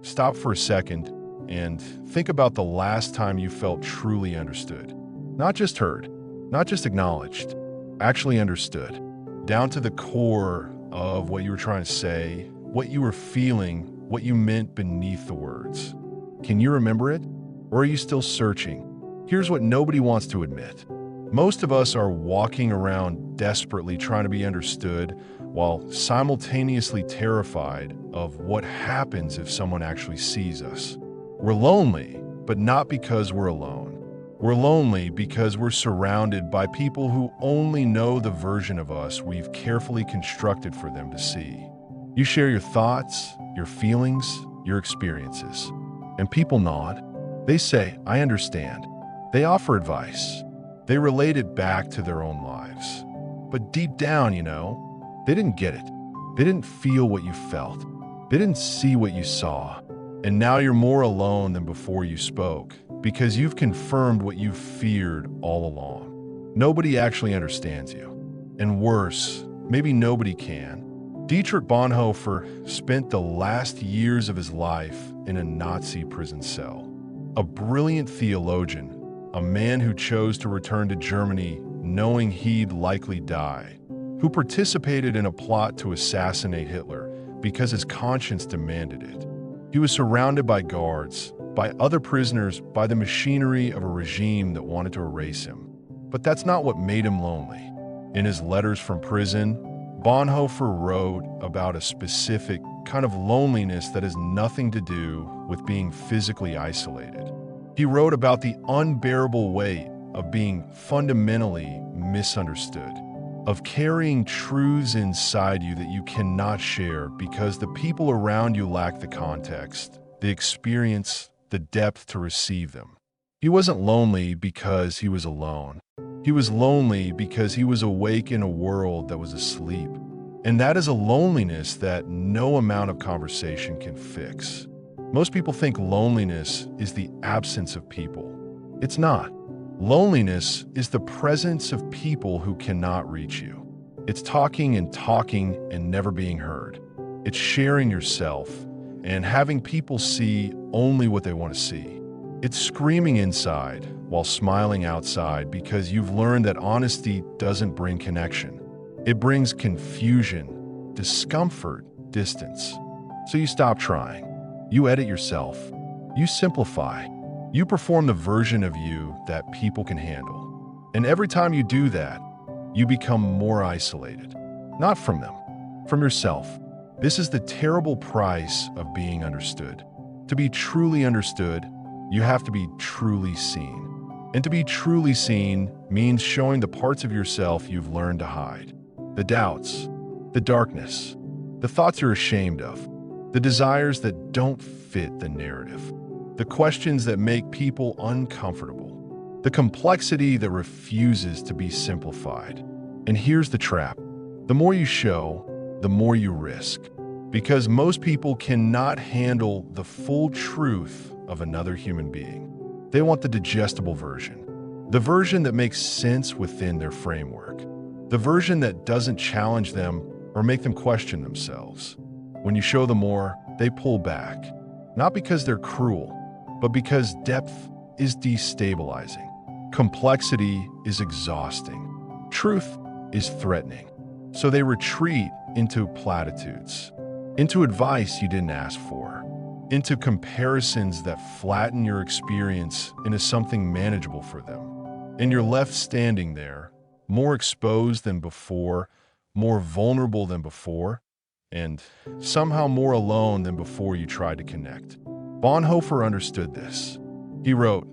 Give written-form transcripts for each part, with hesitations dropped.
stop for a second and think about the last time you felt truly understood. Not just heard, not just acknowledged, actually understood. Down to the core of what you were trying to say, what you were feeling, what you meant beneath the words. Can you remember it? Or are you still searching? Here's what nobody wants to admit. Most of us are walking around desperately trying to be understood while simultaneously terrified of what happens if someone actually sees us. We're lonely, but not because we're alone. We're lonely because we're surrounded by people who only know the version of us we've carefully constructed for them to see. You share your thoughts, your feelings, your experiences. And people nod. They say, "I understand." They offer advice. They relate it back to their own lives. But deep down, they didn't get it. They didn't feel what you felt. They didn't see what you saw. And now you're more alone than before you spoke, because you've confirmed what you feared all along. Nobody actually understands you. And worse, maybe nobody can. Dietrich Bonhoeffer spent the last years of his life in a Nazi prison cell. A brilliant theologian, a man who chose to return to Germany knowing he'd likely die, who participated in a plot to assassinate Hitler because his conscience demanded it. He was surrounded by guards, by other prisoners, by the machinery of a regime that wanted to erase him. But that's not what made him lonely. In his letters from prison, Bonhoeffer wrote about a specific kind of loneliness that has nothing to do with being physically isolated. He wrote about the unbearable weight of being fundamentally misunderstood, of carrying truths inside you that you cannot share because the people around you lack the context, the experience, the depth to receive them. He wasn't lonely because he was alone. He was lonely because he was awake in a world that was asleep. And that is a loneliness that no amount of conversation can fix. Most people think loneliness is the absence of people. It's not. Loneliness is the presence of people who cannot reach you. It's talking and never being heard. It's sharing yourself and having people see only what they want to see. It's screaming inside while smiling outside because you've learned that honesty doesn't bring connection. It brings confusion, discomfort, distance. So you stop trying. You edit yourself. You simplify. You perform the version of you that people can handle. And every time you do that, you become more isolated. Not from them, from yourself. This is the terrible price of being understood. To be truly understood, you have to be truly seen. And to be truly seen means showing the parts of yourself you've learned to hide. The doubts, the darkness, the thoughts you're ashamed of, the desires that don't fit the narrative, the questions that make people uncomfortable, the complexity that refuses to be simplified. And here's the trap. The more you show, the more you risk. Because most people cannot handle the full truth of another human being. They want the digestible version, the version that makes sense within their framework, the version that doesn't challenge them or make them question themselves. When you show them more, they pull back, not because they're cruel, but because depth is destabilizing. Complexity is exhausting. Truth is threatening. So they retreat into platitudes, into advice you didn't ask for, into comparisons that flatten your experience into something manageable for them. And you're left standing there, more exposed than before, more vulnerable than before, and somehow more alone than before you tried to connect. Bonhoeffer understood this. He wrote,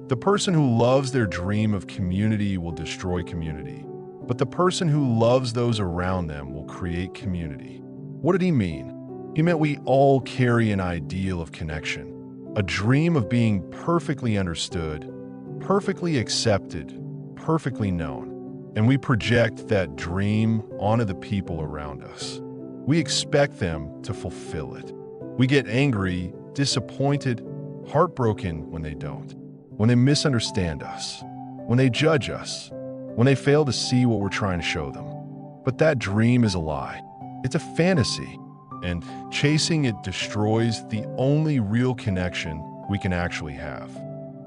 "The person who loves their dream of community will destroy community, but the person who loves those around them will create community." What did he mean? He meant we all carry an ideal of connection, a dream of being perfectly understood, perfectly accepted, perfectly known. And we project that dream onto the people around us. We expect them to fulfill it. We get angry, disappointed, heartbroken when they don't, when they misunderstand us, when they judge us, when they fail to see what we're trying to show them. But that dream is a lie. It's a fantasy. And chasing it destroys the only real connection we can actually have,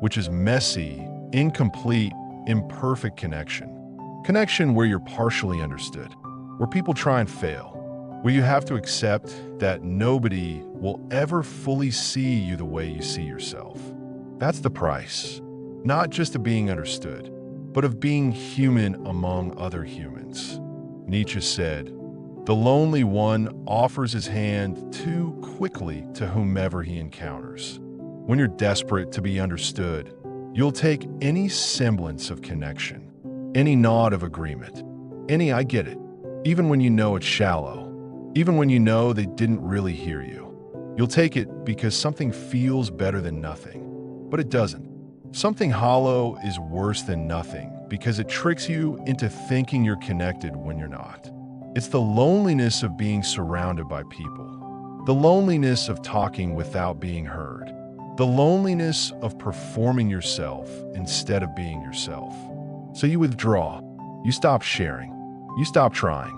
which is messy, incomplete, imperfect connection. Connection where you're partially understood, where people try and fail, where you have to accept that nobody will ever fully see you the way you see yourself. That's the price, not just of being understood, but of being human among other humans. Nietzsche said, "The lonely one offers his hand too quickly to whomever he encounters." When you're desperate to be understood, you'll take any semblance of connection, any nod of agreement, any "I get it," even when you know it's shallow, even when you know they didn't really hear you. You'll take it because something feels better than nothing, but it doesn't. Something hollow is worse than nothing because it tricks you into thinking you're connected when you're not. It's the loneliness of being surrounded by people, the loneliness of talking without being heard, the loneliness of performing yourself instead of being yourself. So you withdraw, you stop sharing, you stop trying,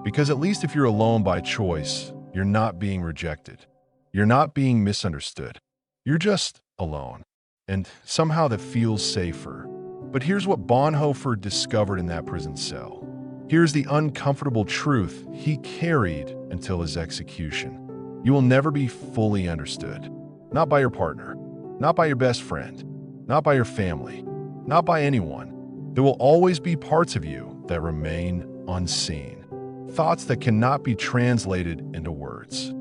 because at least if you're alone by choice, you're not being rejected. You're not being misunderstood. You're just alone. And somehow that feels safer. But here's what Bonhoeffer discovered in that prison cell. Here's the uncomfortable truth he carried until his execution. You will never be fully understood. Not by your partner, not by your best friend, not by your family, not by anyone. There will always be parts of you that remain unseen. Thoughts that cannot be translated into words.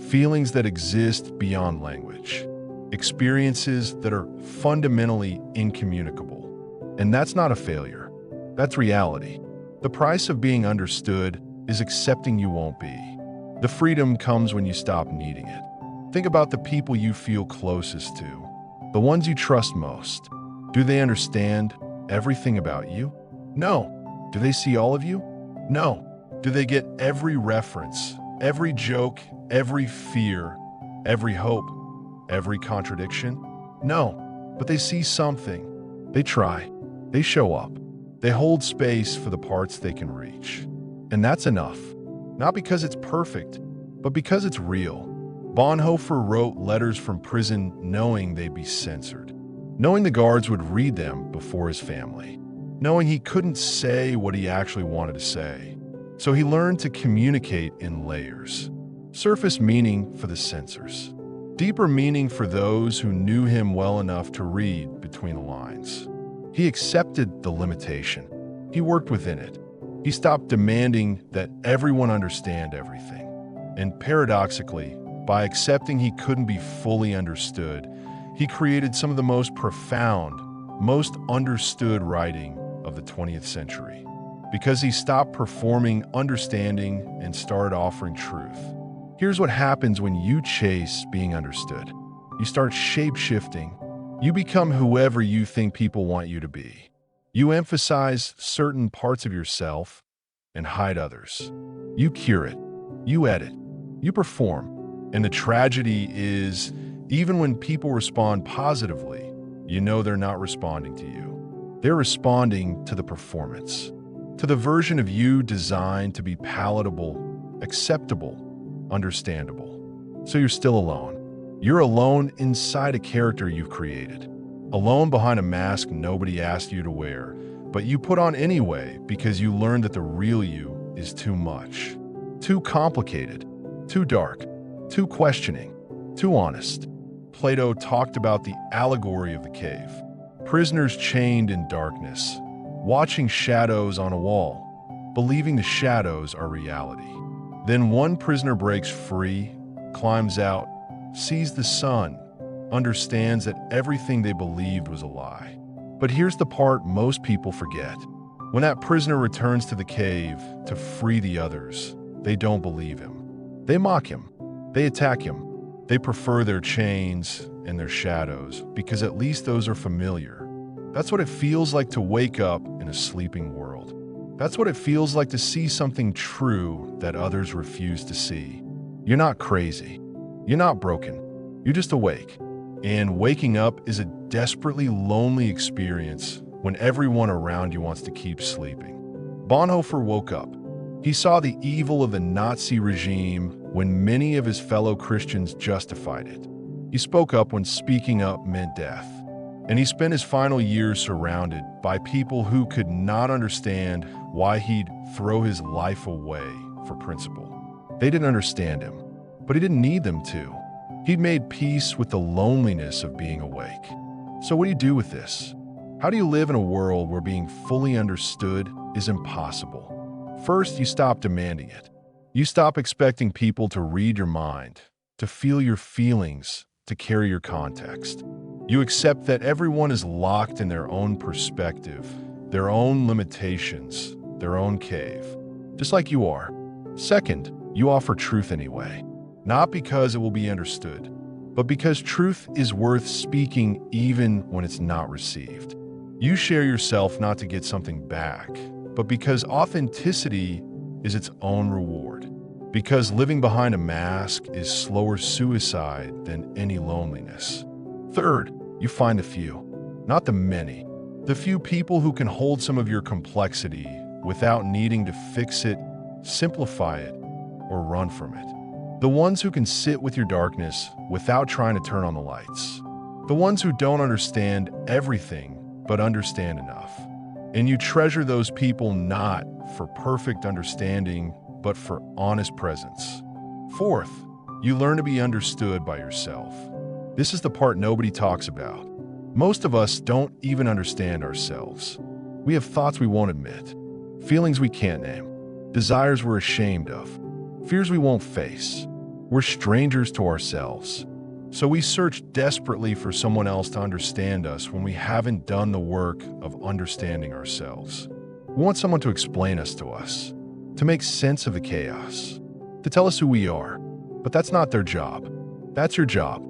Feelings that exist beyond language. Experiences that are fundamentally incommunicable. And that's not a failure. That's reality. The price of being understood is accepting you won't be. The freedom comes when you stop needing it. Think about the people you feel closest to, the ones you trust most. Do they understand everything about you? No. Do they see all of you? No. Do they get every reference, every joke, every fear, every hope, every contradiction? No. But they see something. They try. They show up. They hold space for the parts they can reach. And that's enough. Not because it's perfect, but because it's real. Bonhoeffer wrote letters from prison knowing they'd be censored, knowing the guards would read them before his family, knowing he couldn't say what he actually wanted to say. So he learned to communicate in layers. Surface meaning for the censors. Deeper meaning for those who knew him well enough to read between the lines. He accepted the limitation. He worked within it. He stopped demanding that everyone understand everything. And paradoxically, by accepting he couldn't be fully understood, he created some of the most profound, most understood writing of the 20th century. Because he stopped performing understanding and started offering truth. Here's what happens when you chase being understood. You start shape-shifting. You become whoever you think people want you to be. You emphasize certain parts of yourself and hide others. You curate. You edit. You perform. And the tragedy is, even when people respond positively, you know they're not responding to you. They're responding to the performance, to the version of you designed to be palatable, acceptable, understandable. So you're still alone. You're alone inside a character you've created. Alone behind a mask nobody asked you to wear, but you put on anyway because you learned that the real you is too much. Too complicated. Too dark. Too questioning. Too honest. Plato talked about the allegory of the cave. Prisoners chained in darkness, watching shadows on a wall, believing the shadows are reality. Then one prisoner breaks free, climbs out, sees the sun, understands that everything they believed was a lie. But here's the part most people forget. When that prisoner returns to the cave to free the others, they don't believe him. They mock him. They attack him. They prefer their chains and their shadows because at least those are familiar. That's what it feels like to wake up in a sleeping world. That's what it feels like to see something true that others refuse to see. You're not crazy. You're not broken. You're just awake. And waking up is a desperately lonely experience when everyone around you wants to keep sleeping. Bonhoeffer woke up. He saw the evil of the Nazi regime, when many of his fellow Christians justified it. He spoke up when speaking up meant death. And he spent his final years surrounded by people who could not understand why he'd throw his life away for principle. They didn't understand him, but he didn't need them to. He'd made peace with the loneliness of being awake. So what do you do with this? How do you live in a world where being fully understood is impossible? First, you stop demanding it. You stop expecting people to read your mind, to feel your feelings, to carry your context. You accept that everyone is locked in their own perspective, their own limitations, their own cave, just like you are. Second, you offer truth anyway, not because it will be understood, but because truth is worth speaking even when it's not received. You share yourself not to get something back, but because authenticity is its own reward. Because living behind a mask is slower suicide than any loneliness. Third, you find the few, not the many. The few people who can hold some of your complexity without needing to fix it, simplify it, or run from it. The ones who can sit with your darkness without trying to turn on the lights. The ones who don't understand everything, but understand enough. And you treasure those people not for perfect understanding, but for honest presence. Fourth, you learn to be understood by yourself. This is the part nobody talks about. Most of us don't even understand ourselves. We have thoughts we won't admit, feelings we can't name, desires we're ashamed of, fears we won't face. We're strangers to ourselves. So we search desperately for someone else to understand us when we haven't done the work of understanding ourselves. We want someone to explain us to us, to make sense of the chaos, to tell us who we are. But that's not their job. That's your job.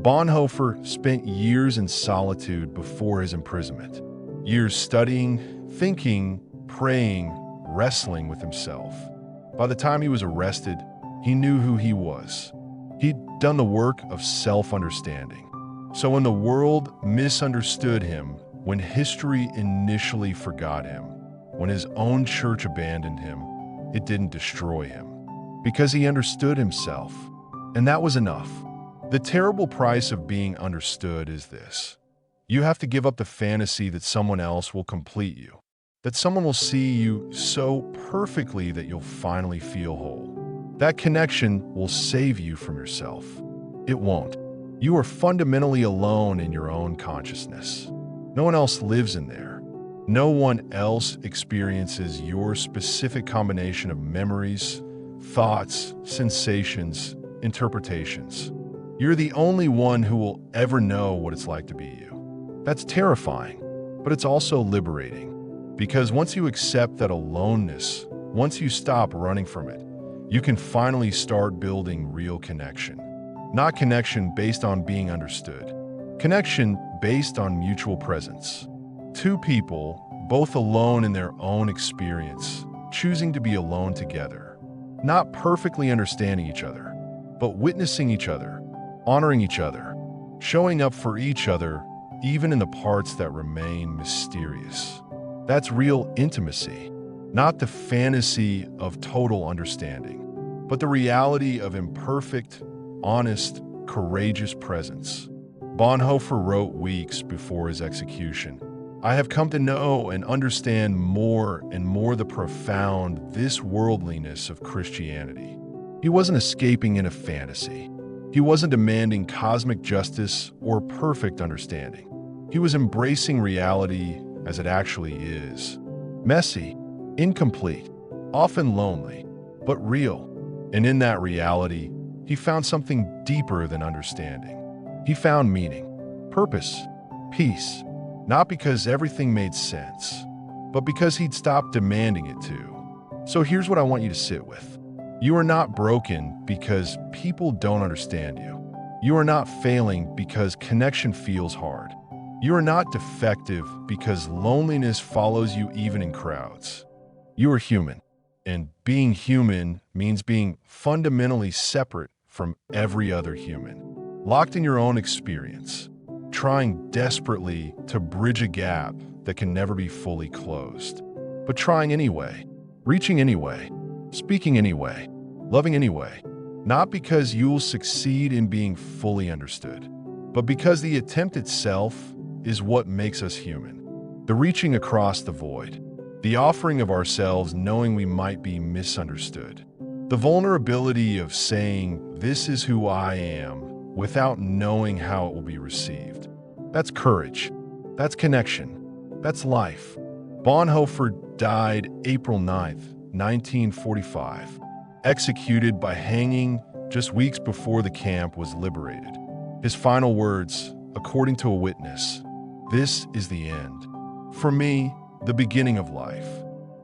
Bonhoeffer spent years in solitude before his imprisonment. Years studying, thinking, praying, wrestling with himself. By the time he was arrested, he knew who he was. He'd done the work of self-understanding. So when the world misunderstood him, when history initially forgot him, when his own church abandoned him, it didn't destroy him. Because he understood himself. And that was enough. The terrible price of being understood is this. You have to give up the fantasy that someone else will complete you, that someone will see you so perfectly that you'll finally feel whole. That connection will save you from yourself. It won't. You are fundamentally alone in your own consciousness. No one else lives in there. No one else experiences your specific combination of memories, thoughts, sensations, interpretations. You're the only one who will ever know what it's like to be you. That's terrifying, but it's also liberating. Because once you accept that aloneness, once you stop running from it, you can finally start building real connection. Not connection based on being understood. Connection based on mutual presence. Two people, both alone in their own experience, choosing to be alone together. Not perfectly understanding each other, but witnessing each other. Honoring each other, showing up for each other, even in the parts that remain mysterious. That's real intimacy, not the fantasy of total understanding, but the reality of imperfect, honest, courageous presence. Bonhoeffer wrote weeks before his execution, "I have come to know and understand more and more the profound this worldliness of Christianity." He wasn't escaping in a fantasy. He wasn't demanding cosmic justice or perfect understanding. He was embracing reality as it actually is. Messy, incomplete, often lonely, but real. And in that reality, he found something deeper than understanding. He found meaning, purpose, peace, not because everything made sense, but because he'd stopped demanding it to. So here's what I want you to sit with. You are not broken because people don't understand you. You are not failing because connection feels hard. You are not defective because loneliness follows you even in crowds. You are human, and being human means being fundamentally separate from every other human. Locked in your own experience, trying desperately to bridge a gap that can never be fully closed. But trying anyway, reaching anyway, speaking anyway, loving anyway. Not because you'll succeed in being fully understood, but because the attempt itself is what makes us human. The reaching across the void, the offering of ourselves knowing we might be misunderstood, the vulnerability of saying, "This is who I am," without knowing how it will be received. That's courage. That's connection. That's life. Bonhoeffer died April 9th, 1945, executed by hanging just weeks before the camp was liberated. His final words, according to a witness, "This is the end. For me, the beginning of life."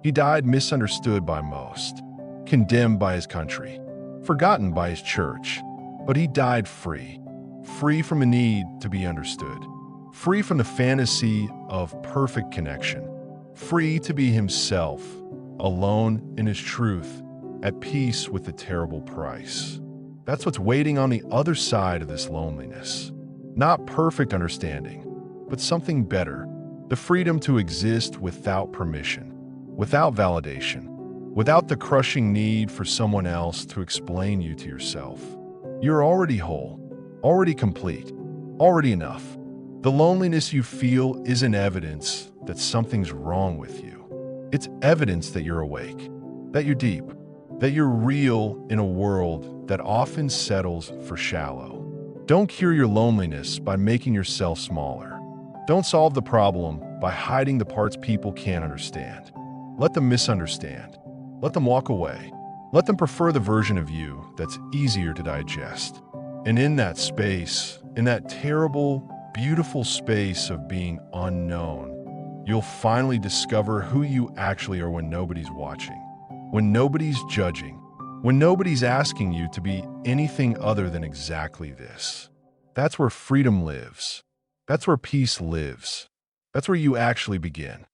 He died misunderstood by most, condemned by his country, forgotten by his church. But he died free, free from a need to be understood, free from the fantasy of perfect connection, free to be himself, alone in his truth, at peace with the terrible price. That's what's waiting on the other side of this loneliness. Not perfect understanding, but something better. The freedom to exist without permission, without validation, without the crushing need for someone else to explain you to yourself. You're already whole, already complete, already enough. The loneliness you feel isn't evidence that something's wrong with you. It's evidence that you're awake, that you're deep, that you're real in a world that often settles for shallow. Don't cure your loneliness by making yourself smaller. Don't solve the problem by hiding the parts people can't understand. Let them misunderstand. Let them walk away. Let them prefer the version of you that's easier to digest. And in that space, in that terrible, beautiful space of being unknown, you'll finally discover who you actually are when nobody's watching, when nobody's judging, when nobody's asking you to be anything other than exactly this. That's where freedom lives. That's where peace lives. That's where you actually begin.